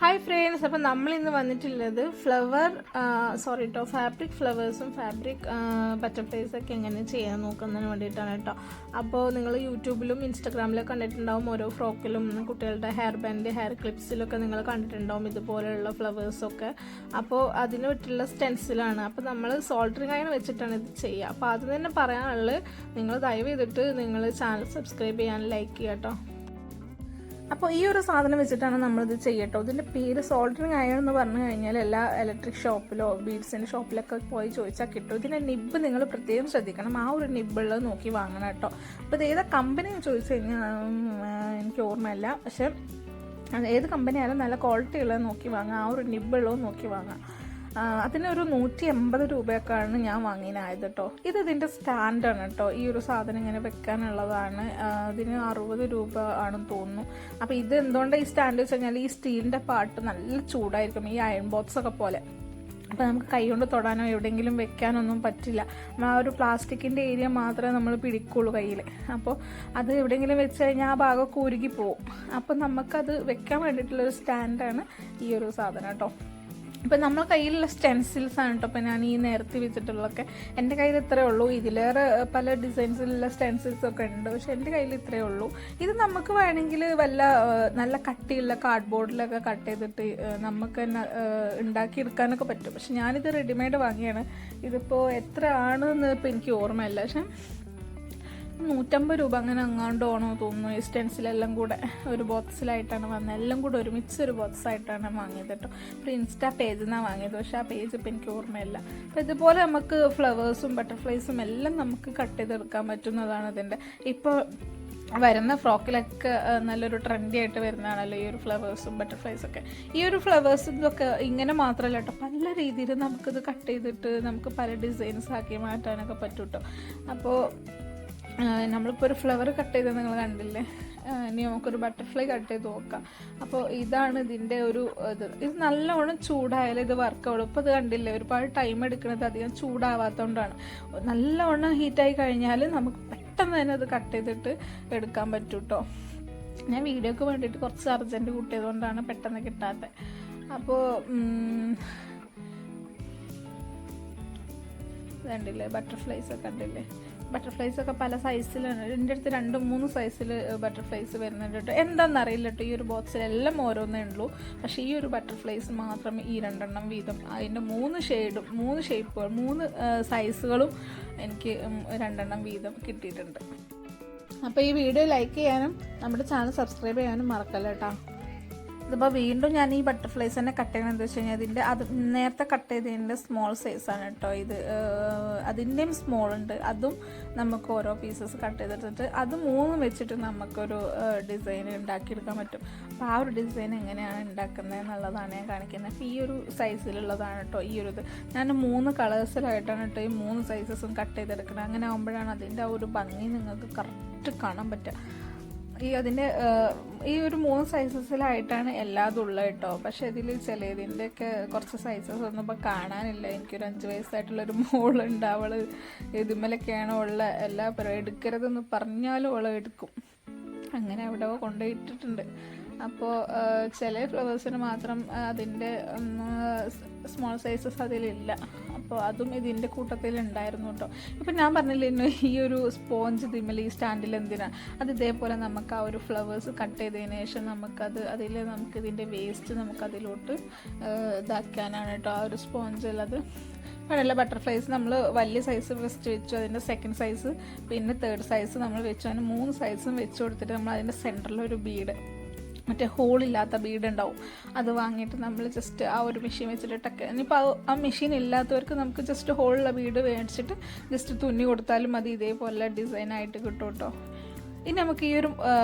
Hi friends, അപ്പം നമ്മളിന്ന് വന്നിട്ടുള്ളത് ഫാബ്രിക് ഫ്ലവേഴ്സും ഫാബ്രിക് ബട്ടർഫ്ലൈസൊക്കെ എങ്ങനെ ചെയ്യാൻ നോക്കുന്നതിന് വേണ്ടിയിട്ടാണ് കേട്ടോ. അപ്പോൾ നിങ്ങൾ യൂട്യൂബിലും ഇൻസ്റ്റാഗ്രാമിലൊക്കെ കണ്ടിട്ടുണ്ടാവും, ഓരോ ഫ്രോക്കിലും കുട്ടികളുടെ ഹെയർ ബാൻഡ്, ഹെയർ ക്ലിപ്സിലൊക്കെ നിങ്ങൾ കണ്ടിട്ടുണ്ടാവും ഇതുപോലെയുള്ള ഫ്ലവേഴ്സൊക്കെ. അപ്പോൾ അതിന് പറ്റുള്ള സ്റ്റെൻസിലാണ്. അപ്പോൾ നമ്മൾ സോൾഡറിങ് അയൺ വെച്ചിട്ടാണ് ഇത് ചെയ്യുക. അപ്പോൾ അത് തന്നെ പറയാനുള്ളത്, നിങ്ങൾ ദയവ് ചെയ്തിട്ട് നിങ്ങൾ ചാനൽ സബ്സ്ക്രൈബ് ചെയ്യാൻ, ലൈക്ക് ചെയ്യുക കേട്ടോ. അപ്പോൾ ഈ ഒരു സാധനം വെച്ചിട്ടാണ് നമ്മളിത് ചെയ്യട്ടോ. ഇതിൻ്റെ പേര് സോൾഡറിങ് അയൺ എന്ന് പറഞ്ഞു കഴിഞ്ഞാൽ എല്ലാ ഇലക്ട്രിക് ഷോപ്പിലോ ബീഡ്സിൻ്റെ ഷോപ്പിലൊക്കെ പോയി ചോദിച്ചാൽ കിട്ടും. ഇതിൻ്റെ നിബ്ബ് നിങ്ങൾ പ്രത്യേകം ശ്രദ്ധിക്കണം, ആ ഒരു നിബ്ബുള്ളത് നോക്കി വാങ്ങണം കേട്ടോ. അപ്പോൾ ഇത് ഏതാ കമ്പനി ചോദിച്ചു കഴിഞ്ഞാൽ എനിക്ക് ഓർമ്മയില്ല, പക്ഷേ ഏത് കമ്പനി ആയാലും നല്ല ക്വാളിറ്റി ഉള്ളത് നോക്കി വാങ്ങാം, ആ ഒരു നിബ്ബുള്ളത് നോക്കി വാങ്ങാം. അതിനൊരു 180 രൂപയൊക്കെയാണ് ഞാൻ വാങ്ങിയതായത് കേട്ടോ. ഇതിൻ്റെ സ്റ്റാൻഡാണ് കേട്ടോ. ഈ ഒരു സാധനം ഇങ്ങനെ വെക്കാനുള്ളതാണ്. അതിന് 60 രൂപ ആണെന്ന് തോന്നുന്നു. അപ്പോൾ ഇത് എന്തുകൊണ്ടാണ് ഈ സ്റ്റാൻഡ് വെച്ച് കഴിഞ്ഞാൽ ഈ സ്റ്റീലിൻ്റെ പാർട്ട് നല്ല ചൂടായിരിക്കും, ഈ അയൺ ബോക്സ് ഒക്കെ പോലെ. അപ്പോൾ നമുക്ക് കൈ കൊണ്ട് തൊടാനോ എവിടെയെങ്കിലും വെക്കാനൊന്നും പറ്റില്ല. ആ ഒരു പ്ലാസ്റ്റിക്കിൻ്റെ ഏരിയ മാത്രമേ നമ്മൾ പിടിക്കുള്ളൂ കയ്യിൽ. അപ്പോൾ അത് എവിടെയെങ്കിലും വെച്ച് കഴിഞ്ഞാൽ ആ ഭാഗമൊക്കെ ഉരുകി പോവും. അപ്പോൾ നമുക്കത് വെക്കാൻ വേണ്ടിയിട്ടുള്ളൊരു സ്റ്റാൻഡാണ് ഈ ഒരു സാധനം കേട്ടോ. ഇപ്പം നമ്മൾ കയ്യിലുള്ള സ്റ്റെൻസിൽസ് ആണ് കേട്ടോ. ഇപ്പം ഞാൻ ഈ നേരത്തെ വെച്ചിട്ടുള്ളതൊക്കെ എൻ്റെ കയ്യിൽ ഇത്രയേ ഉള്ളൂ. ഇതിലേറെ പല ഡിസൈൻസിലുള്ള സ്റ്റെൻസിൽസ് ഒക്കെ ഉണ്ട്, പക്ഷെ എൻ്റെ കയ്യിൽ ഇത്രയേ ഉള്ളൂ. ഇത് നമുക്ക് വേണമെങ്കിൽ നല്ല കട്ടിയുള്ള കാർഡ്ബോർഡിലൊക്കെ കട്ട് ചെയ്തിട്ട് നമുക്ക് തന്നെ ഉണ്ടാക്കിയെടുക്കാനൊക്കെ പറ്റും. പക്ഷെ ഞാനിത് റെഡിമെയ്ഡ് വാങ്ങിയാണ്. ഇതിപ്പോൾ എത്ര ആണെന്ന് ഇപ്പോൾ എനിക്ക് ഓർമ്മയില്ല, പക്ഷെ 150 രൂപ അങ്ങനെ അങ്ങാണ്ടോണോ തോന്നുന്നു. ഈ സ്റ്റെൻസിലെല്ലാം കൂടെ ഒരു ബോക്സിലായിട്ടാണ് വന്നത്, എല്ലാം കൂടെ ഒരുമിച്ച് ഒരു ബോക്സായിട്ടാണ് വാങ്ങിയത് കേട്ടോ. ഇപ്പോൾ ഇൻസ്റ്റാ പേജിൽ നിന്നാണ് വാങ്ങിയത്, പക്ഷേ ആ പേജ് ഇപ്പോൾ എനിക്ക് ഓർമ്മയില്ല. അപ്പോൾ ഇതുപോലെ നമുക്ക് ഫ്ലവേഴ്സും ബട്ടർഫ്ലൈസും എല്ലാം നമുക്ക് കട്ട് ചെയ്തെടുക്കാൻ പറ്റുന്നതാണ് ഇതിൻ്റെ. ഇപ്പോൾ വരുന്ന ഫ്രോക്കിലൊക്കെ നല്ലൊരു ട്രെൻഡി ആയിട്ട് വരുന്നതാണല്ലോ ഈ ഒരു ഫ്ലവേഴ്സും ബട്ടർഫ്ലൈസൊക്കെ. ഈ ഒരു ഫ്ലവേഴ്സും ഇതൊക്കെ ഇങ്ങനെ മാത്രമല്ല കേട്ടോ, പല രീതിയിൽ നമുക്കിത് കട്ട് ചെയ്തിട്ട് നമുക്ക് പല ഡിസൈൻസ് ആക്കി മാറ്റാനൊക്കെ പറ്റും കേട്ടോ. അപ്പോൾ നമ്മളിപ്പോൾ ഒരു ഫ്ലവർ കട്ട് ചെയ്തത് നിങ്ങൾ കണ്ടില്ലേ, ഇനി നമുക്കൊരു ബട്ടർഫ്ലൈ കട്ട് ചെയ്ത് നോക്കാം. അപ്പോൾ ഇതാണ് ഇതിൻ്റെ ഒരു ഇത് നല്ലോണം ചൂടായാലും ഇത് വർക്കാവുള്ളൂ. ഇപ്പോൾ ഇത് കണ്ടില്ലേ, ഒരുപാട് ടൈം എടുക്കുന്നത് അധികം ചൂടാവാത്തതുകൊണ്ടാണ്. നല്ലോണം ഹീറ്റായി കഴിഞ്ഞാൽ നമുക്ക് പെട്ടെന്ന് തന്നെ അത് കട്ട് ചെയ്തിട്ട് എടുക്കാൻ പറ്റും കേട്ടോ. ഞാൻ വീഡിയോക്ക് വേണ്ടിയിട്ട് കുറച്ച് അർജൻറ്റ് കൂട്ടിയതുകൊണ്ടാണ് പെട്ടെന്ന് കിട്ടാത്തത്. അപ്പോൾ കണ്ടില്ലേ, ബട്ടർഫ്ലൈസൊക്കെ കണ്ടില്ലേ. ബട്ടർഫ്ലൈസൊക്കെ പല സൈസിലാണ്. എൻ്റെ അടുത്ത് 2-3 സൈസിൽ ബട്ടർഫ്ലൈസ് വരുന്നുണ്ട് കേട്ടോ. എന്താണെന്നറിയില്ല കേട്ടോ, ഈ ഒരു ബോക്സിലെല്ലാം ഓരോന്നേ ഉള്ളൂ. പക്ഷേ ഈ ഒരു ബട്ടർഫ്ലൈസ് മാത്രം ഈ 2 വീതം, അതിൻ്റെ 3 ഷെയ്ഡും 3 ഷേപ്പുകൾ 3 സൈസുകളും എനിക്ക് 2 വീതം കിട്ടിയിട്ടുണ്ട്. അപ്പോൾ ഈ വീഡിയോ ലൈക്ക് ചെയ്യാനും നമ്മുടെ ചാനൽ സബ്സ്ക്രൈബ് ചെയ്യാനും മറക്കല്ല കേട്ടോ. ഇതിപ്പോൾ വീണ്ടും ഞാൻ ഈ ബട്ടർഫ്ലൈസ് തന്നെ കട്ട് ചെയ്യണമെന്ന് വെച്ച് കഴിഞ്ഞാൽ അത് നേരത്തെ കട്ട് ചെയ്തതിൻ്റെ സ്മോൾ സൈസാണ് കേട്ടോ ഇത്. അതിൻ്റെയും സ്മോൾ ഉണ്ട്, അതും നമുക്ക് ഓരോ പീസസ് കട്ട് ചെയ്തെടുത്തിട്ട് അത് 3 വെച്ചിട്ട് നമുക്കൊരു ഡിസൈൻ ഉണ്ടാക്കിയെടുക്കാൻ പറ്റും. അപ്പോൾ ആ ഒരു ഡിസൈൻ എങ്ങനെയാണ് ഉണ്ടാക്കുന്നത് എന്നുള്ളതാണ് ഞാൻ കാണിക്കുന്നത്. അപ്പോൾ ഈ ഒരു സൈസിലുള്ളതാണ് കേട്ടോ ഈ ഒരു ഇത്. ഞാൻ 3 കളേഴ്സിലായിട്ടാണ് കേട്ടോ ഈ 3 സൈസസും കട്ട് ചെയ്തെടുക്കുന്നത്. അങ്ങനെ ആകുമ്പോഴാണ് അതിൻ്റെ ആ ഒരു ഭംഗി നിങ്ങൾക്ക് കറക്റ്റ് കാണാൻ പറ്റുക. ഈ ഒരു 3 സൈസസിലായിട്ടാണ് എല്ലാതും ഉള്ളത് കേട്ടോ. പക്ഷേ ഇതിൽ ചിലതിൻ്റെയൊക്കെ കുറച്ച് സൈസസ് ഒന്നും ഇപ്പോൾ കാണാനില്ല. എനിക്കൊരു 5 വയസ്സായിട്ടുള്ളൊരു മോളുണ്ട്, അവൾ ഇതുമലൊക്കെയാണ് ഉള്ള എല്ലാ എടുക്കരുതെന്ന് പറഞ്ഞാലും അവൾ എടുക്കും. അങ്ങനെ അവിടെ കൊണ്ടുപോയിട്ടിട്ടുണ്ട്. അപ്പോൾ ചില ഫ്ലവേഴ്സിന് മാത്രം അതിൻ്റെ സ്മോൾ സൈസസ് അതിലില്ല. അപ്പോൾ അതും ഇതിൻ്റെ കൂട്ടത്തിൽ ഉണ്ടായിരുന്നു കേട്ടോ. ഇപ്പം ഞാൻ പറഞ്ഞില്ലേ ഇന്ന് ഈ ഒരു സ്പോഞ്ച് ഇതിമേൽ ഈ സ്റ്റാൻഡിൽ എന്തിനാണ്, അത് ഇതേപോലെ നമുക്ക് ആ ഒരു ഫ്ലവേഴ്സ് കട്ട് ചെയ്തതിന് ശേഷം നമുക്കിതിൻ്റെ വേസ്റ്റ് നമുക്കതിലോട്ട് ഇതാക്കാനാണ് കേട്ടോ ആ ഒരു സ്പോഞ്ചുള്ളത്. അതല്ല, ബട്ടർഫ്ലൈസ് നമ്മൾ വലിയ സൈസ് ഫസ്റ്റ് വെച്ചു, അതിൻ്റെ സെക്കൻഡ് സൈസ് പിന്നെ തേർഡ് സൈസ് നമ്മൾ വെച്ചു. അതിന് 3 സൈസും വെച്ച് കൊടുത്തിട്ട് നമ്മൾ അതിൻ്റെ സെൻറ്ററിലൊരു ബീഡ്, മറ്റേ ഹോളില്ലാത്ത ബീഡ് ഉണ്ടാവും, അത് വാങ്ങിയിട്ട് നമ്മൾ ജസ്റ്റ് ആ ഒരു മെഷീൻ വെച്ചിട്ടൊക്കെ, ഇനിയിപ്പോൾ ആ മെഷീൻ ഇല്ലാത്തവർക്ക് നമുക്ക് ജസ്റ്റ് ഹോളുള്ള ബീഡ് മേടിച്ചിട്ട് ജസ്റ്റ് തുന്നി കൊടുത്താലും മതി, ഇതേപോലെ ഡിസൈനായിട്ട് കിട്ടും കേട്ടോ. ഇനി നമുക്ക് ഈ ഒരു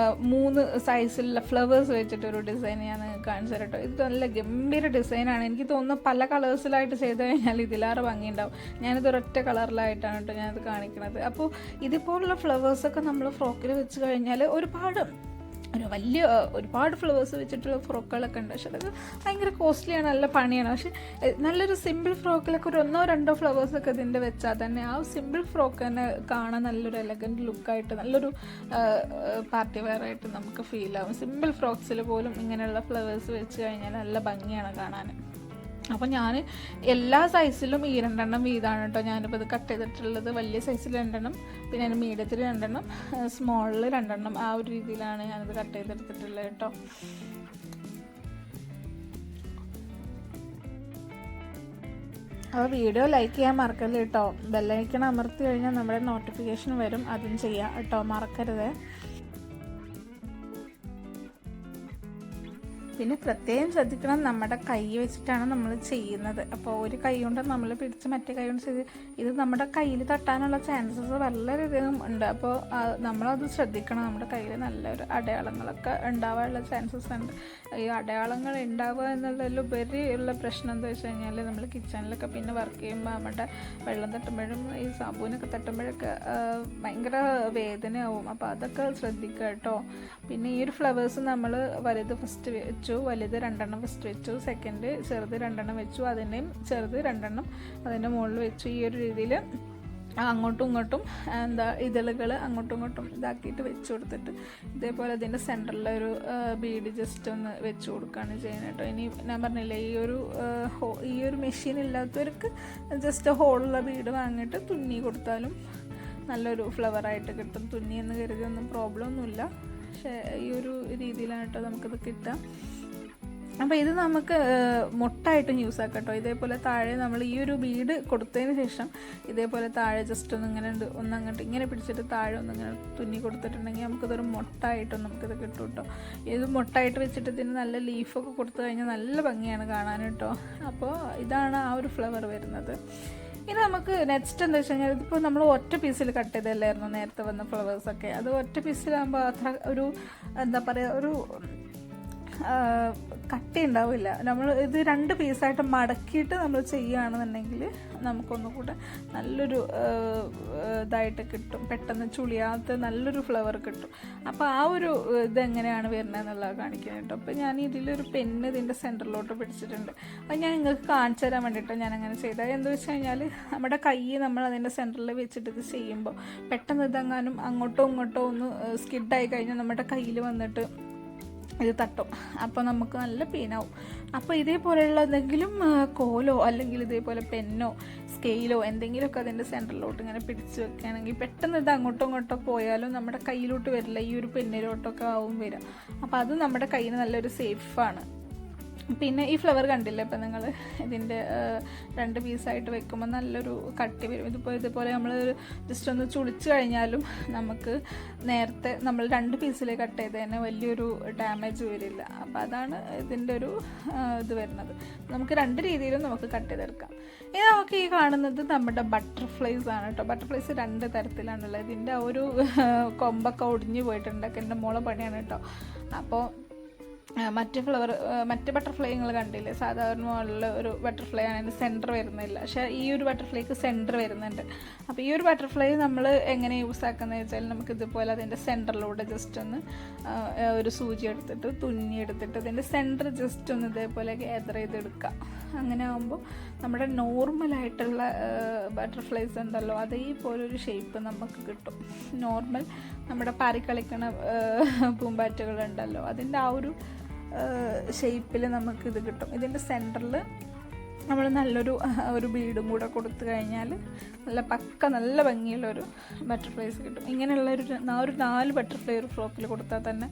3 സൈസിലുള്ള ഫ്ലവേഴ്സ് വെച്ചിട്ടൊരു ഡിസൈൻ ഞാൻ കാണിച്ചു തരാം കേട്ടോ. ഇത് നല്ല ഗംഭീര ഡിസൈനാണ്. എനിക്ക് തോന്നുന്നു പല കളേഴ്സിലായിട്ട് ചെയ്ത് കഴിഞ്ഞാൽ ഇതിലേറെ ഭംഗിയുണ്ടാവും. ഞാനിത് ഒരൊറ്റ കളറിലായിട്ടാണ് കേട്ടോ ഞാനിത് കാണിക്കുന്നത്. അപ്പോൾ ഇതുപോലുള്ള ഫ്ലവേഴ്സൊക്കെ നമ്മൾ ഫ്രോക്കിൽ വെച്ച് കഴിഞ്ഞാൽ ഒരുപാട് ഒരു വലിയ ഒരുപാട് ഫ്ലവേഴ്സ് വെച്ചിട്ടുള്ള ഫ്രോക്കുകളൊക്കെ ഉണ്ട്. പക്ഷെ അതൊക്കെ ഭയങ്കര കോസ്റ്റ്ലിയാണ്, നല്ല പണിയാണ്. പക്ഷെ നല്ലൊരു സിമ്പിൾ ഫ്രോക്കിലൊക്കെ ഒരു 1-2 ഫ്ലവേഴ്സൊക്കെ ഇതിൻ്റെ വെച്ചാൽ തന്നെ ആ സിമ്പിൾ ഫ്രോക്ക് തന്നെ കാണാൻ നല്ലൊരു എലഗൻറ്റ് ലുക്കായിട്ട്, നല്ലൊരു പാർട്ടി വെയർ ആയിട്ട് നമുക്ക് ഫീൽ ആവും. സിമ്പിൾ ഫ്രോക്സിൽ പോലും ഇങ്ങനെയുള്ള ഫ്ലവേഴ്സ് വെച്ച് കഴിഞ്ഞാൽ നല്ല ഭംഗിയാണ് കാണാൻ. അപ്പോൾ ഞാൻ എല്ലാ സൈസിലും ഈ 2 വീതമാണ് കേട്ടോ ഞാനിപ്പോൾ ഇത് കട്ട് ചെയ്തിട്ടുള്ളത്. വലിയ സൈസിൽ 2, പിന്നെ അതിന് മീഡിയത്തിൽ 2, സ്മോളിൽ 2, ആ ഒരു രീതിയിലാണ് ഞാനിത് കട്ട് ചെയ്തെടുത്തിട്ടുള്ളത് കേട്ടോ. അപ്പോൾ വീഡിയോ ലൈക്ക് ചെയ്യാൻ മറക്കരുത് കേട്ടോ. ബെല്ലൈക്കൺ അമർത്തി കഴിഞ്ഞാൽ നമ്മുടെ നോട്ടിഫിക്കേഷൻ വരും, അതും ചെയ്യാം കേട്ടോ, മറക്കരുത്. പിന്നെ പ്രത്യേകം ശ്രദ്ധിക്കണം, നമ്മുടെ കൈ വെച്ചിട്ടാണ് നമ്മൾ ചെയ്യുന്നത്. അപ്പോൾ ഒരു കൈ കൊണ്ട് നമ്മൾ പിടിച്ച് മറ്റേ കൈ കൊണ്ട് ചെയ്ത് ഇത് നമ്മുടെ കയ്യിൽ തട്ടാനുള്ള ചാൻസസ് വളരെയധികം ഉണ്ട്. അപ്പോൾ നമ്മളത് ശ്രദ്ധിക്കണം. നമ്മുടെ കയ്യിൽ നല്ലൊരു അടയാളങ്ങളൊക്കെ ഉണ്ടാവാനുള്ള ചാൻസസ് ഉണ്ട്. ഈ അടയാളങ്ങൾ ഉണ്ടാവുക എന്നുള്ളതിലുപരി ഉള്ള പ്രശ്നം എന്താ വെച്ച് കഴിഞ്ഞാൽ, നമ്മൾ കിച്ചണിലൊക്കെ പിന്നെ വർക്ക് ചെയ്യുമ്പോൾ നമ്മുടെ വെള്ളം തട്ടുമ്പോഴും ഈ സാബൂനൊക്കെ തട്ടുമ്പോഴൊക്കെ ഭയങ്കര വേദനയാവും. അപ്പോൾ അതൊക്കെ ശ്രദ്ധിക്കുക കേട്ടോ. പിന്നെ ഈ ഒരു ഫ്ലവേഴ്സ് നമ്മൾ വലുത് ഫസ്റ്റ് വെച്ചു, വലുത് 2 ഫസ്റ്റ് വെച്ചു, സെക്കൻഡ് ചെറുത് 2 വെച്ചു, അതിൻ്റെയും ചെറുത് 2 അതിൻ്റെ മുകളിൽ വെച്ചു. ഈ ഒരു രീതിയിൽ അങ്ങോട്ടും ഇങ്ങോട്ടും ഇതളുകൾ അങ്ങോട്ടും ഇങ്ങോട്ടും ഇതാക്കിയിട്ട് വെച്ച് കൊടുത്തിട്ട് ഇതേപോലെ അതിൻ്റെ സെൻറ്ററിലൊരു ബീഡ് ജസ്റ്റ് ഒന്ന് വെച്ച് കൊടുക്കുകയാണ് ചെയ്യുന്നത് കേട്ടോ. ഇനി ഞാൻ പറഞ്ഞില്ലേ, ഈ ഒരു മെഷീൻ ഇല്ലാത്തവർക്ക് ജസ്റ്റ് ഹോളുള്ള ബീഡ് വാങ്ങിയിട്ട് തുന്നി കൊടുത്താലും നല്ലൊരു ഫ്ലവറായിട്ട് കിട്ടും. തുന്നി എന്ന് കരുതി ഒന്നും പ്രോബ്ലം ഒന്നുമില്ല. പക്ഷേ ഈ ഒരു രീതിയിലാണ് കേട്ടോ നമുക്കിത് കിട്ടുക. അപ്പോൾ ഇത് നമുക്ക് മൊട്ടായിട്ടും യൂസ് ആക്കാം കേട്ടോ. ഇതേപോലെ താഴെ നമ്മൾ ഈ ഒരു ബീഡ് കൊടുത്തതിന് ശേഷം ഇതേപോലെ താഴെ ജസ്റ്റ് ഒന്നങ്ങോട്ട് ഇങ്ങനെ പിടിച്ചിട്ട് താഴെ ഒന്നിങ്ങനെ തുന്നി കൊടുത്തിട്ടുണ്ടെങ്കിൽ നമുക്കിതൊരു മൊട്ടായിട്ടും നമുക്കിത് കിട്ടും കേട്ടോ. ഇത് മൊട്ടായിട്ട് വെച്ചിട്ട് ഇതിന് നല്ല ലീഫൊക്കെ കൊടുത്തു കഴിഞ്ഞാൽ നല്ല ഭംഗിയാണ് കാണാൻ കേട്ടോ. അപ്പോൾ ഇതാണ് ആ ഒരു ഫ്ലവർ വരുന്നത്. ഇനി നമുക്ക് നെക്സ്റ്റ് എന്താ വെച്ച് കഴിഞ്ഞാൽ, ഇതിപ്പോൾ നമ്മൾ ഒറ്റ പീസിൽ കട്ട് ചെയ്തല്ലായിരുന്നു നേരത്തെ വന്ന ഫ്ലവേഴ്സൊക്കെ. അത് ഒറ്റ പീസിലാകുമ്പോൾ അത്ര ഒരു എന്താ പറയുക, ഒരു കട്ടി ഉണ്ടാവില്ല. നമ്മൾ ഇത് 2 പീസായിട്ട് മടക്കിയിട്ട് നമ്മൾ ചെയ്യുകയാണെന്നുണ്ടെങ്കിൽ നമുക്കൊന്നുകൂടെ നല്ലൊരു ഇതായിട്ട് കിട്ടും, പെട്ടെന്ന് ചുളിയാത്ത നല്ലൊരു ഫ്ലവർ കിട്ടും. അപ്പോൾ ആ ഒരു ഇതെങ്ങനെയാണ് വരുന്നതെന്നുള്ളത് കാണിക്കുന്നത് കേട്ടോ. അപ്പോൾ ഞാൻ ഇതിലൊരു പെണ്ണ് ഇതിൻ്റെ സെൻറ്ററിലോട്ട് പിടിച്ചിട്ടുണ്ട്. അത് ഞാൻ നിങ്ങൾക്ക് കാണിച്ചു തരാൻ വേണ്ടിയിട്ടാണ് ഞാൻ അങ്ങനെ ചെയ്തത്. എന്താ വെച്ച് കഴിഞ്ഞാൽ, നമ്മുടെ കൈ നമ്മൾ അതിൻ്റെ സെൻറ്ററിൽ വെച്ചിട്ട് ഇത് ചെയ്യുമ്പോൾ പെട്ടെന്ന് ഇതെങ്ങാനും അങ്ങോട്ടോ ഇങ്ങോട്ടോ ഒന്ന് സ്കിഡായി കഴിഞ്ഞാൽ നമ്മുടെ കയ്യിൽ വന്നിട്ട് ഇത് തട്ടും. അപ്പോൾ നമുക്ക് നല്ല പെയിനാവും. അപ്പോൾ ഇതേപോലെയുള്ള എന്തെങ്കിലും കോലോ അല്ലെങ്കിൽ ഇതേപോലെ പെന്നോ സ്കെയിലോ എന്തെങ്കിലുമൊക്കെ അതിൻ്റെ സെൻറ്ററിലോട്ട് ഇങ്ങനെ പിടിച്ച് വെക്കുകയാണെങ്കിൽ പെട്ടെന്ന് ഇത് അങ്ങോട്ടോ ഇങ്ങോട്ടോ പോയാലും നമ്മുടെ കയ്യിലോട്ട് വരില്ല, ഈ ഒരു പെന്നിലോട്ടൊക്കെ ആവും വരിക. അപ്പോൾ അത് നമ്മുടെ കയ്യിൽ നല്ലൊരു സേഫാണ്. പിന്നെ ഈ ഫ്ലവർ കണ്ടില്ലേ, ഇപ്പം നിങ്ങൾ ഇതിൻ്റെ 2 പീസായിട്ട് വെക്കുമ്പോൾ നല്ലൊരു കട്ടി വരും. ഇതുപോലെ നമ്മൾ ജസ്റ്റ് ഒന്ന് ചുളിച്ച് കഴിഞ്ഞാലും നമുക്ക് നേരത്തെ നമ്മൾ 2 പീസിൽ കട്ട് ചെയ്തതിന് വലിയൊരു ഡാമേജ് വരില്ല. അപ്പോൾ അതാണ് ഇതിൻ്റെ ഒരു ഇത് വരുന്നത്. നമുക്ക് 2 രീതിയിലും നമുക്ക് കട്ട് ചെയ്തെടുക്കാം. ഇനി നമുക്ക് ഈ കാണുന്നത് നമ്മുടെ ബട്ടർഫ്ലൈസ് ആണ് കേട്ടോ. ബട്ടർഫ്ലൈസ് 2 തരത്തിലാണുള്ളത്. ഇതിൻ്റെ ആ ഒരു കൊമ്പൊക്കെ ഒടിഞ്ഞു പോയിട്ടുണ്ട്. എൻ്റെ മോളെ പണിയാണ് കേട്ടോ. അപ്പോൾ മറ്റ് ബട്ടർഫ്ലൈ നിങ്ങൾ കണ്ടില്ലേ, സാധാരണ ഉള്ള ഒരു ബട്ടർഫ്ലൈ ആണ്, അതിൻ്റെ സെൻറ്റർ വരുന്നില്ല. പക്ഷേ ഈ ഒരു ബട്ടർഫ്ലൈക്ക് സെൻറ്റർ വരുന്നുണ്ട്. അപ്പോൾ ഈ ഒരു ബട്ടർഫ്ലൈ നമ്മൾ എങ്ങനെ യൂസ് ആക്കുന്നത് വെച്ചാൽ, നമുക്ക് ഇതുപോലെ അതിൻ്റെ സെൻറ്ററിലൂടെ ജസ്റ്റ് ഒന്ന് ഒരു സൂചി എടുത്തിട്ട് തുന്നി എടുത്തിട്ട് അതിൻ്റെ സെൻറ്റർ ജസ്റ്റ് ഒന്ന് ഇതേപോലെ ഗ്യാദർ ചെയ്തെടുക്കുക. അങ്ങനെ ആകുമ്പോൾ നമ്മുടെ നോർമലായിട്ടുള്ള ബട്ടർഫ്ലൈസ് ഉണ്ടല്ലോ, അതേപോലൊരു ഷേപ്പ് നമുക്ക് കിട്ടും. നോർമൽ നമ്മുടെ പാറിക്കളിക്കണ പൂമ്പാറ്റകളുണ്ടല്ലോ, അതിൻ്റെ ആ ഒരു ഷേപ്പിൽ നമുക്കിത് കിട്ടും. ഇതിൻ്റെ സെൻറ്ററിൽ നമ്മൾ നല്ലൊരു ബീഡും കൂടെ കൊടുത്തു കഴിഞ്ഞാൽ നല്ല ഭംഗിയുള്ളൊരു ബട്ടർഫ്ലൈസ് കിട്ടും. ഇങ്ങനെയുള്ളൊരു 4 ബട്ടർഫ്ലൈ ഒരു ഫ്രോക്കിൽ കൊടുത്താൽ തന്നെ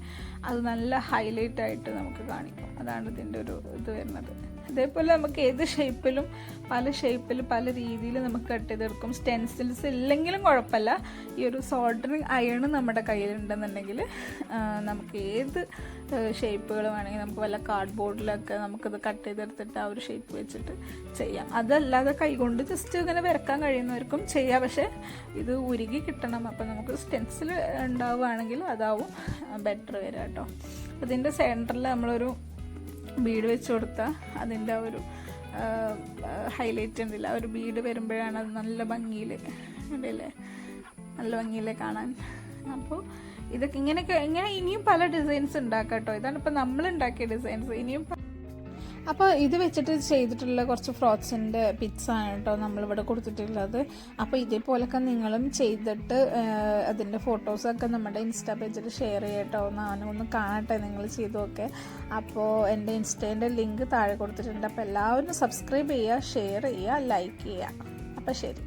അത് നല്ല ഹൈലൈറ്റ് ആയിട്ട് നമുക്ക് കാണിക്കും. അതാണ് ഇതിൻ്റെ ഒരു ഇത് വരുന്നത്. ഇതേപോലെ നമുക്ക് ഏത് ഷേപ്പിലും പല രീതിയിൽ നമുക്ക് കട്ട് ചെയ്തെടുക്കും. സ്റ്റെൻസിൽസ് ഇല്ലെങ്കിലും കുഴപ്പമില്ല. ഈ ഒരു സോൾഡറിങ് അയൺ നമ്മുടെ കയ്യിലുണ്ടെന്നുണ്ടെങ്കിൽ നമുക്ക് ഏത് ഷേപ്പുകൾ വേണമെങ്കിൽ നമുക്ക് വല്ല കാർഡ്ബോർഡിലൊക്കെ നമുക്കിത് കട്ട് ചെയ്തെടുത്തിട്ട് ആ ഒരു ഷേപ്പ് വെച്ചിട്ട് ചെയ്യാം. അതല്ലാതെ കൈകൊണ്ട് ജസ്റ്റ് ഇങ്ങനെ വരക്കാൻ കഴിയുന്നവർക്കും ചെയ്യാം. പക്ഷേ ഇത് ഉരുകി കിട്ടണം. അപ്പോൾ നമുക്ക് സ്റ്റെൻസിൽ ഉണ്ടാവുകയാണെങ്കിൽ അതാവും ബെറ്റർ വരിക കേട്ടോ. ഇതിൻ്റെ സെൻറ്ററിൽ നമ്മളൊരു ബീഡ് വെച്ച് കൊടുത്താൽ അതിൻ്റെ ആ ഒരു ഹൈലൈറ്റ് ഉണ്ടല്ല, ആ ഒരു ബീഡ് വരുമ്പോഴാണ് അത് നല്ല ഭംഗിയിൽ ഉണ്ടല്ലേ, നല്ല ഭംഗിയിൽ കാണാൻ. അപ്പോൾ ഇതൊക്കെ ഇങ്ങനെ ഇനിയും പല ഡിസൈൻസ് ഉണ്ടാക്കാം കേട്ടോ. ഇതാണ് ഇപ്പം നമ്മൾ ഉണ്ടാക്കിയ ഡിസൈൻസ്. ഇനിയും അപ്പോൾ ഇത് വെച്ചിട്ട് ചെയ്തിട്ടുള്ള കുറച്ച് ഫ്രോക്സിൻ്റെ പിക്സാണ് കേട്ടോ നമ്മളിവിടെ കൊടുത്തിട്ടുള്ളത്. അപ്പോൾ ഇതേപോലൊക്കെ നിങ്ങളും ചെയ്തിട്ട് അതിൻ്റെ ഫോട്ടോസൊക്കെ നമ്മുടെ ഇൻസ്റ്റാ പേജിൽ ഷെയർ ചെയ്യട്ടോ. ഞാനൊന്ന് കാണട്ടെ നിങ്ങൾ ചെയ്തൊക്കെ. അപ്പോൾ എൻ്റെ ഇൻസ്റ്റേൻ്റെ ലിങ്ക് താഴെ കൊടുത്തിട്ടുണ്ട്. അപ്പോൾ എല്ലാവരും സബ്സ്ക്രൈബ് ചെയ്യുക, ഷെയർ ചെയ്യുക, ലൈക്ക് ചെയ്യുക. അപ്പോൾ ശരി.